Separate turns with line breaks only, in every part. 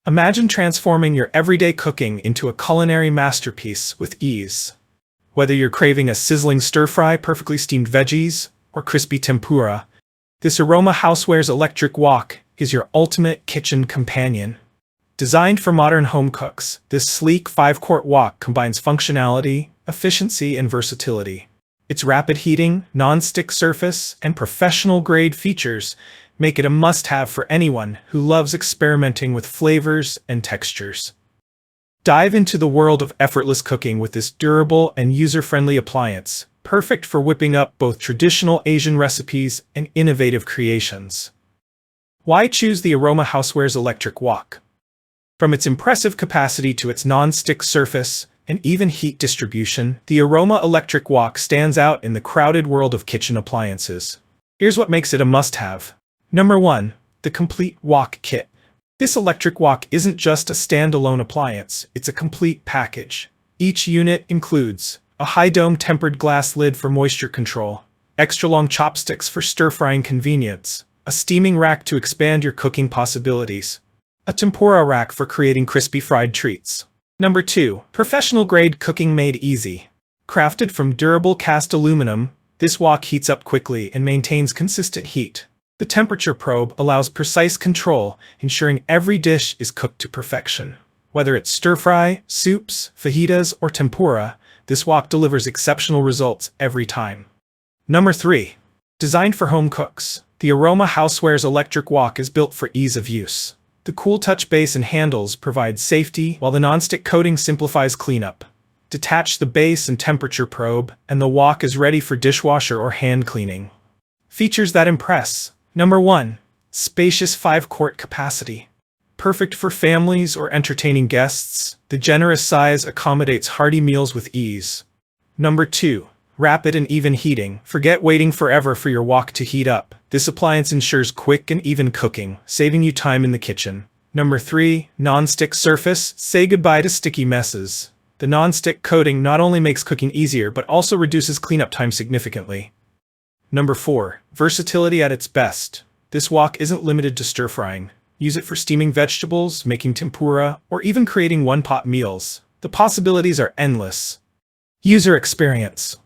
Imagine transforming your everyday cooking into a culinary masterpiece with ease. Whether you're craving a sizzling stir-fry, perfectly steamed veggies, or crispy tempura, this Aroma Housewares electric wok is your ultimate kitchen companion. Designed for modern home cooks, this sleek 5-quart wok combines functionality, efficiency, and versatility. Its rapid heating, non-stick surface, and professional-grade features make it a must-have for anyone who loves experimenting with flavors and textures. Dive into the world of effortless cooking with this durable and user-friendly appliance, perfect for whipping up both traditional Asian recipes and innovative creations. Why choose the Aroma Housewares electric wok? From its impressive capacity to its non-stick surface and even heat distribution, the Aroma electric wok stands out in the crowded world of kitchen appliances. Here's what makes it a must-have. Number 1. The complete wok kit. This electric wok isn't just a standalone appliance, it's a complete package. Each unit includes a high-dome tempered glass lid for moisture control, extra-long chopsticks for stir-frying convenience, a steaming rack to expand your cooking possibilities, a tempura rack for creating crispy fried treats. Number 2. Professional-grade cooking made easy. Crafted from durable cast aluminum, this wok heats up quickly and maintains consistent heat. The temperature probe allows precise control, ensuring every dish is cooked to perfection. Whether it's stir-fry, soups, fajitas, or tempura, this wok delivers exceptional results every time. Number 3. Designed for home cooks, the Aroma Housewares electric wok is built for ease of use. The cool touch base and handles provide safety, while the non-stick coating simplifies cleanup. Detach the base and temperature probe, and the wok is ready for dishwasher or hand cleaning. Features that impress. Number 1. Spacious 5-quart capacity. Perfect for families or entertaining guests, the generous size accommodates hearty meals with ease. Number 2. Rapid and even heating. Forget waiting forever for your wok to heat up. This appliance ensures quick and even cooking, saving you time in the kitchen. Number 3. Non-stick surface. Say goodbye to sticky messes. The non-stick coating not only makes cooking easier but also reduces cleanup time significantly. Number 4. Versatility at its best. This wok isn't limited to stir-frying. Use it for steaming vegetables, making tempura, or even creating one-pot meals. The possibilities are endless. User experience.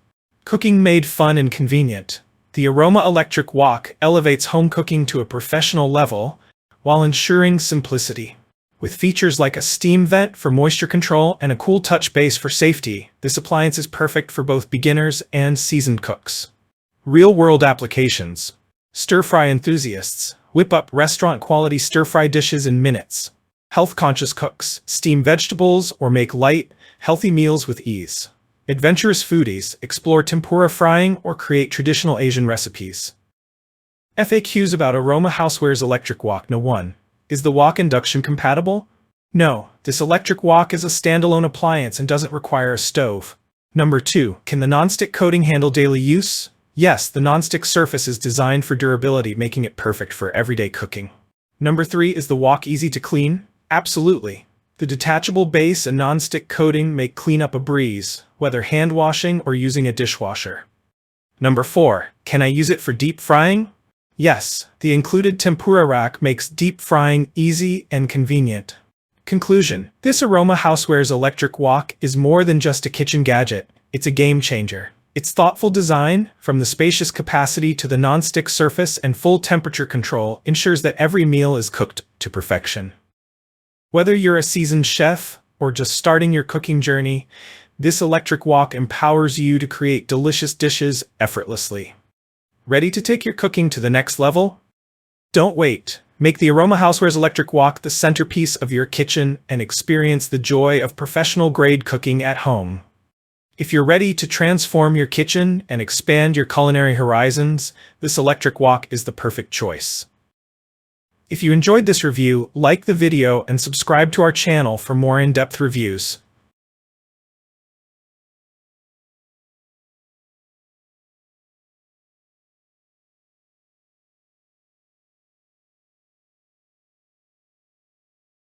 Cooking made fun and convenient. The Aroma electric wok elevates home cooking to a professional level while ensuring simplicity. With features like a steam vent for moisture control and a cool touch base for safety, this appliance is perfect for both beginners and seasoned cooks. Real-world applications. Stir-fry enthusiasts whip up restaurant-quality stir-fry dishes in minutes. Health-conscious cooks steam vegetables or make light, healthy meals with ease. Adventurous foodies explore tempura frying or create traditional Asian recipes. FAQs about Aroma Housewares electric wok. No. 1. Is the wok induction compatible? No, this electric wok is a standalone appliance and doesn't require a stove. Number 2. Can the non-stick coating handle daily use? Yes, the non-stick surface is designed for durability, making it perfect for everyday cooking. Number 3. Is the wok easy to clean? Absolutely. The detachable base and non-stick coating make cleanup a breeze, whether hand washing or using a dishwasher. Number 4. Can I use it for deep frying? Yes, the included tempura rack makes deep frying easy and convenient. Conclusion. This Aroma Housewares electric wok is more than just a kitchen gadget, it's a game changer. Its thoughtful design, from the spacious capacity to the non-stick surface and full temperature control, ensures that every meal is cooked to perfection. Whether you're a seasoned chef or just starting your cooking journey, this electric wok empowers you to create delicious dishes effortlessly. Ready to take your cooking to the next level? Don't wait. Make the Aroma Housewares electric wok the centerpiece of your kitchen and experience the joy of professional-grade cooking at home. If you're ready to transform your kitchen and expand your culinary horizons, this electric wok is the perfect choice. If you enjoyed this review, like the video and subscribe to our channel for more in-depth reviews.